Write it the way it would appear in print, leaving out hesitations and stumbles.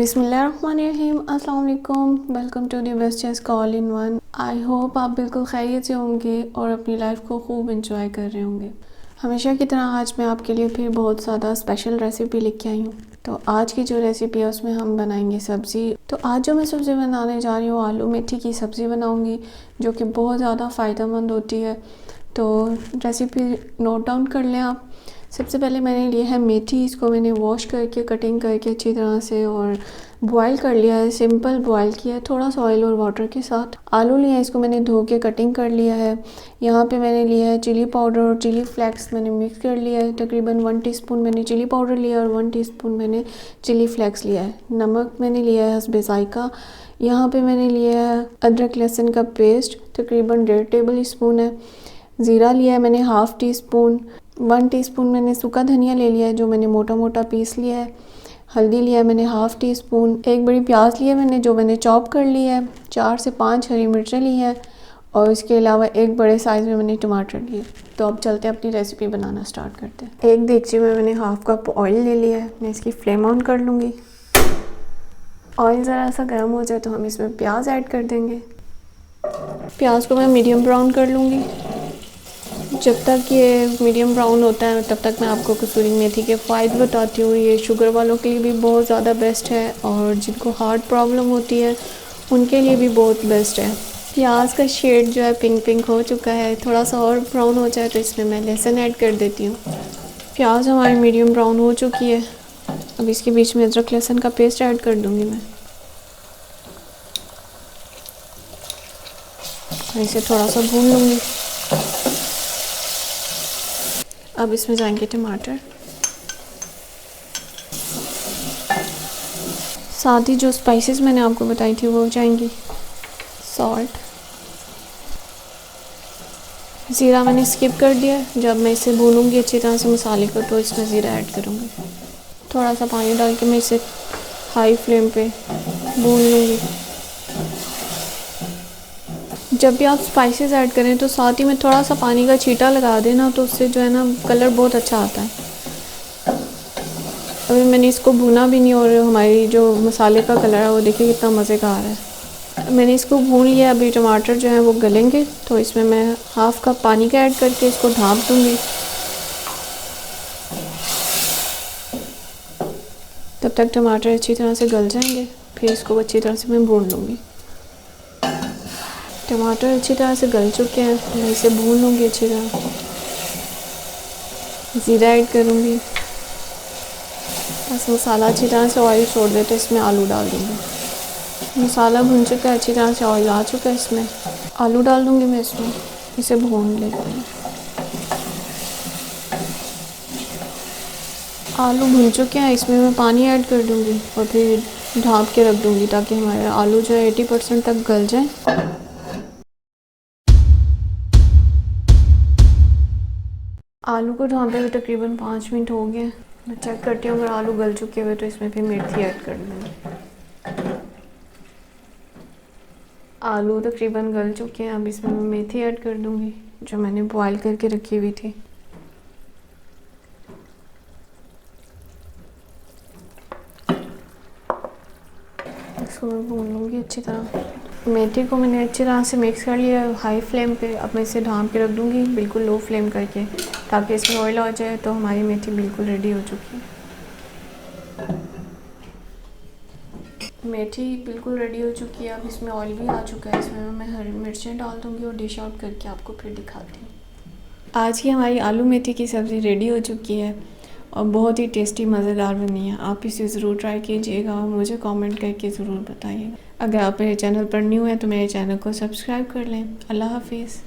बिस्मिल्लाहिर्रहमानिर्रहीम, अस्सलाम वालेकुम। Welcome to the best CHASKA all in one. I hope आप बिल्कुल खैरियत से होंगे और अपनी लाइफ को खूब इंजॉय कर रहे होंगे। हमेशा की तरह आज मैं आपके लिए फिर बहुत ज़्यादा स्पेशल रेसिपी लेके आई हूँ। तो आज की जो रेसिपी है उसमें हम बनाएंगे सब्ज़ी। तो आज जो मैं सब्ज़ी बनाने जा रही हूँ आलू मेथी की सब्ज़ी बनाऊँगी, जो कि बहुत ज़्यादा फ़ायदेमंद होती है। तो रेसिपी नोट डाउन कर लें आप। सबसे पहले मैंने लिया है मेथी। इसको मैंने वॉश करके कटिंग करके अच्छी तरह से और बॉईल कर लिया है। सिंपल बॉईल किया है थोड़ा सा ऑयल और वाटर के साथ। आलू लिया है, इसको मैंने धो के कटिंग कर लिया है। यहाँ पे मैंने लिया है चिली पाउडर और चिली फ्लेक्स मैंने मिक्स कर लिया है। तकरीबन 1 टीस्पून मैंने चिली पाउडर लिया और 1 टीस्पून मैंने चिली फ्लेक्स लिया है। नमक मैंने लिया है हस्बे ज़ायका। यहाँ पे मैंने लिया है अदरक लहसुन का पेस्ट तकरीबन 1.5 टेबल स्पून है। ज़ीरा लिया है मैंने हाफ़ टी स्पून। 1 टीस्पून मैंने सूखा धनिया ले लिया है जो मैंने मोटा मोटा पीस लिया है। हल्दी लिया है मैंने हाफ़ टी स्पून। एक बड़ी प्याज लिया मैंने जो मैंने चॉप कर लिया है। 4 से 5 हरी मिर्चें ली हैं और इसके अलावा एक बड़े साइज़ में मैंने टमाटर लिए। तो अब चलते हैं अपनी रेसिपी बनाना स्टार्ट करते हैं। एक देगची में मैंने हाफ़ कप ऑयल ले लिया है। मैं इसकी फ्लेम ऑन कर लूँगी। ऑयल ज़रा सा गर्म हो जाए तो हम इसमें प्याज ऐड कर देंगे। प्याज को मैं मीडियम ब्राउन कर लूँगी। जब तक ये मीडियम ब्राउन होता है तब तक मैं आपको कसूरी मेथी के फ़ायदे बताती हूँ। ये शुगर वालों के लिए भी बहुत ज़्यादा बेस्ट है और जिनको हार्ट प्रॉब्लम होती है उनके लिए भी बहुत बेस्ट है। प्याज का शेड जो है पिंक पिंक हो चुका है। थोड़ा सा और ब्राउन हो जाए तो इसमें मैं लहसुन ऐड कर देती हूँ। प्याज हमारी मीडियम ब्राउन हो चुकी है। अब इसके बीच में अदरक लहसुन का पेस्ट ऐड कर दूँगी मैं। इसे थोड़ा सा भून लूँगी। अब इसमें जाएंगे टमाटर, साथ ही जो स्पाइसेस मैंने आपको बताई थी वो जाएंगी। सॉल्ट, ज़ीरा मैंने स्किप कर दिया। जब मैं इसे भूनूंगी अच्छी तरह से मसाले को तो इसमें ज़ीरा ऐड करूँगी। थोड़ा सा पानी डाल के मैं इसे हाई फ्लेम पे भून लूँगी। जब भी आप स्पाइसेस ऐड करें तो साथ ही में थोड़ा सा पानी का छींटा लगा देना, तो उससे जो है ना कलर बहुत अच्छा आता है। अभी मैंने इसको भुना भी नहीं और हमारी जो मसाले का कलर है वो देखिए कितना मज़े का आ रहा है। मैंने इसको भून लिया। अभी टमाटर जो है वो गलेंगे तो इसमें मैं हाफ़ कप पानी का ऐड करके इसको ढाँप दूँगी। तब तक टमाटर अच्छी तरह से गल जाएंगे, फिर इसको अच्छी तरह से मैं भून लूँगी। टमाटर अच्छी तरह से गल चुके हैं, मैं इसे भून लूँगी अच्छी तरह। ज़ीरा ऐड करूँगी। बस मसाला अच्छी तरह से ऑयल छोड़ दे तो इसमें आलू डाल दूँगी। मसाला भून चुका है, अच्छी तरह से ऑयल आ चुका है। इसमें आलू डाल दूँगी मैं इसमें। इसे भून लेती हूँ। आलू भून चुके हैं, इसमें मैं पानी ऐड कर दूँगी और फिर ढाँप के रख दूँगी ताकि हमारे आलू जो है 80% तक गल जाएँ। आलू को ढाँपे हुए तकरीबन 5 मिनट हो गए। मैं चेक करती हूँ अगर आलू गल चुके हुए तो इसमें फिर मेथी ऐड कर दूँगी। आलू तकरीबन गल चुके हैं। अब इसमें मैं मेथी ऐड कर दूँगी जो मैंने बॉईल करके रखी हुई थी। इसको मैं भून लूँगी अच्छी तरह। मेथी को मैंने अच्छी तरह से मिक्स कर लिया हाई फ्लेम पे। अब मैं इसे ढाँप के रख दूँगी बिल्कुल लो फ्लेम करके, ताकि इसमें ऑयल आ जाए। तो हमारी मेथी बिल्कुल रेडी हो चुकी है। मेथी बिल्कुल रेडी हो चुकी है। अब इसमें ऑयल भी आ चुका है। इसमें मैं हरी मिर्चें डाल दूँगी और डिश आउट करके आपको फिर दिखाती हूँ। आज की हमारी आलू मेथी की सब्ज़ी रेडी हो चुकी है और बहुत ही टेस्टी मज़ेदार बनी है। आप इसे ज़रूर ट्राई कीजिएगा और मुझे कमेंट करके ज़रूर बताइएगा। अगर आप मेरे चैनल पर न्यू हैं तो मेरे चैनल को सब्सक्राइब कर लें। अल्लाह हाफिज़।